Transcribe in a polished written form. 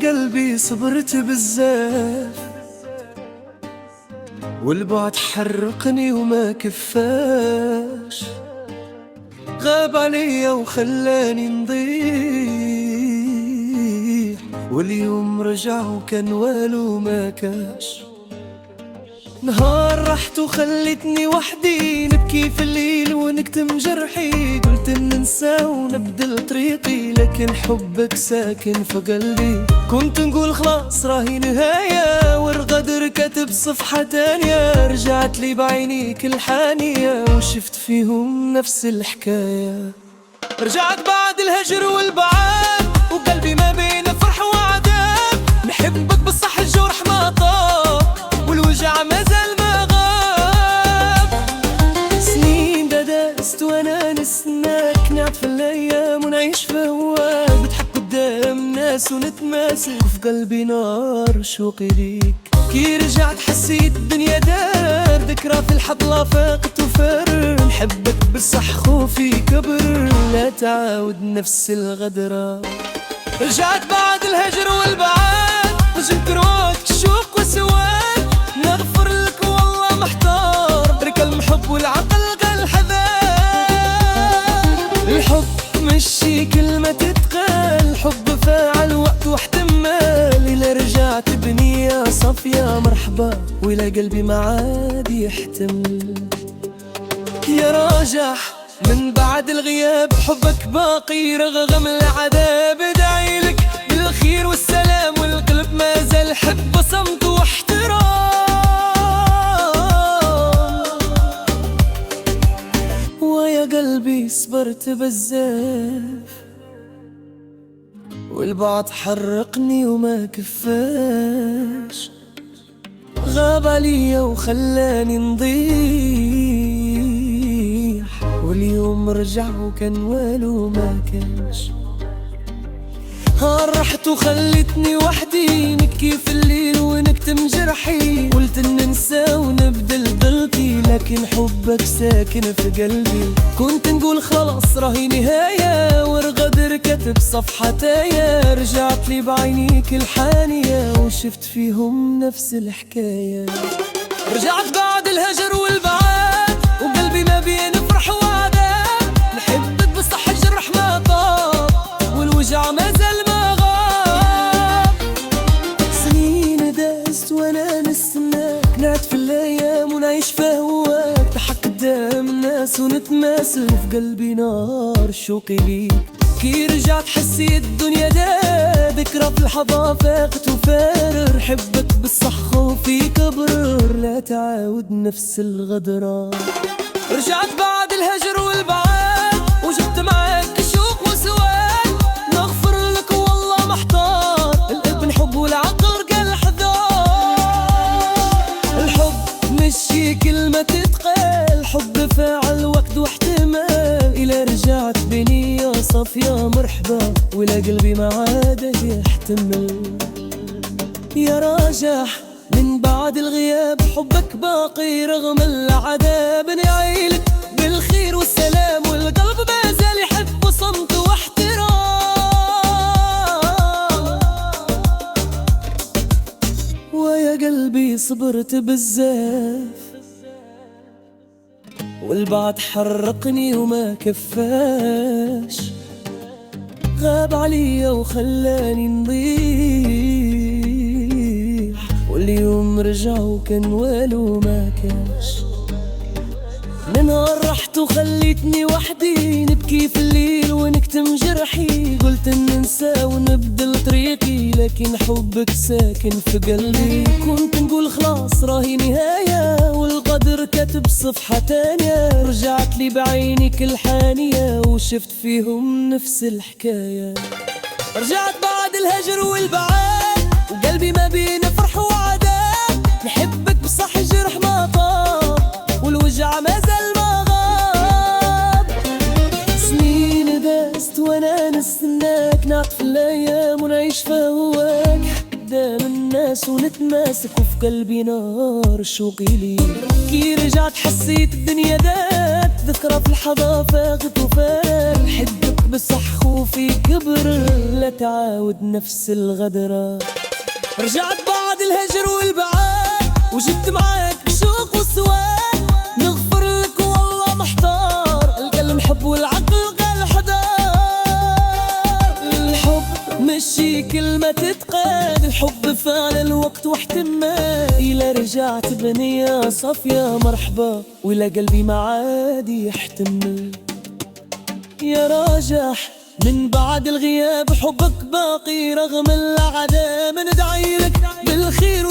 قلبي صبرت بزاف، والبعد حرقني وما كفاش، غاب عليا وخلاني نضيع، واليوم رجع وكان والو ما كاش. نهار رحت وخلتني وحدي نبكي في الليل ونكتم جرحي، قلت ان ننسى ونبدل طريقي، لكن حبك ساكن في قلبي. كنت نقول خلاص راهي نهاية، والغدر كتب صفحة تانية، رجعت لي بعينيك الحانية وشفت فيهم نفس الحكاية. رجعت بعد الهجر والبعاد، وقلبي ما بين فرح وعذاب، نحبك بالصح الجرح ما طاب، والوجع ما زال ما غاب. سنين دست وانا نستناك، نعطف الايام ونعيش في هواك، بضحك قدام ناس ونتماسك، وفي قلبي نار شوقي ليك. كي رجعت حسيت الدنيا دار، ذكرى في الحضلة فاقت وفر، نحبك بالصح خوفي كبر، لا تعاود نفس الغدرة. رجعت بعد الهجر والبعاد، وجبت روك الشوق وسواد، نغفر لك والله محتار، ترك المحب والعقل قال حذار. الحب مشي كلمة تتقال، الحب فاعل وقت واحتمال، إلا رجعت بنية صافية مرحبا، وإلى قلبي ما عاد يحتمل. يا راجح من بعد الغياب، حبك باقي رغم العذاب، ادعيلك بالخير والسلام، والقلب ما زال حب صمت واحترام. ويا قلبي صبرت بزاف، والبعد حرقني وما كفاش، غاب عليا وخلاني نضيع، واليوم رجع وكان والو ما كاش. رحت وخلتني وحدي نبكي في الليل ونكتم جرحي، قلت ان ننسى ونبدل قلبي، لكن حبك ساكن في قلبي. كنت نقول خلاص راهي نهاية، والغدر كتب صفحة تاية، رجعت لي بعينيك الحانية وشفت فيهم نفس الحكاية. رجعت بعد الهجر والبعاد، وقلبي ما بين فرح وعذاب، نحبك بالصح الجرح ما طاب، والوجع ما زال ما غاب. سنين دست وانا نستناك، نعطف الايام ونعيش في هواك، ضحك قدام الناس ونتماسك، في قلبي نار شوقي ليك. كي رجعت حسيت الدنيا ذكرى في الحظا فاقت وفارر، حبك بالصح خوفي كبر، لا تعاود نفس الغدرة. رجعت بعد الهجر والبعاد، وجبت معاك الشوق وسواد، نغفر لك والله محتار، القلب نحب والعقل قال حذار. الحب مشي كلمة تتقال، حب فاعل وقت واحتمال، إلا رجعت بنية صافية مرحبا، ولا قلبي ما عاد يحتمل. يا راجح من بعد الغياب، حبك باقي رغم العذاب، نعيلك بالخير والسلام، والقلب ما زال يحب صمت واحترام. ويا قلبي صبرت بزاف، والبعد حرقني وما كفاش، غاب عليا وخلاني نضيع، واليوم رجع وكان والو ما كاش. نهار رحت وخليتني وحدي نبكي في الليل ونكتم جرحي، قلت ان ننسى ونبدل طريقي، لكن حبك ساكن في قلبي. كنت نقول خلاص راهي نهاية، والقدر كتب صفحة تانية، رجعت لي بعينيك الحانية وشفت فيهم نفس الحكاية. رجعت بعد الهجر والبعاد، وقلبي ما بين فرح وعذاب، نحبك بصح الجرح ما طاب، والوجع ما زال ما غاب. سنين دست وانا نستناك، نعطف الايام ونعيش في هواك، قدام الناس ونتماسك، وفي قلبي نار شوقي ليك. كي رجعت حسيت الدنيا ذات ذكرى في الحظا فاقت وفات، حبك بصح خوفي كبر لا تعاود نفس الغدرة. رجعت بعد الهجر والبعاد وجبت معاك شوق وسواد، نغفر لك والله محتار، القلب حب والعقل قال حدار. الحب مشي كلمة تتقال، الحب فعل الوقت واحتمال. إلا رجعت بنية صافية مرحبا، ولا قلبي ما عاد يحتمل. يا راجح من بعد الغياب حبك باقي رغم العذاب، ندعي لك بالخير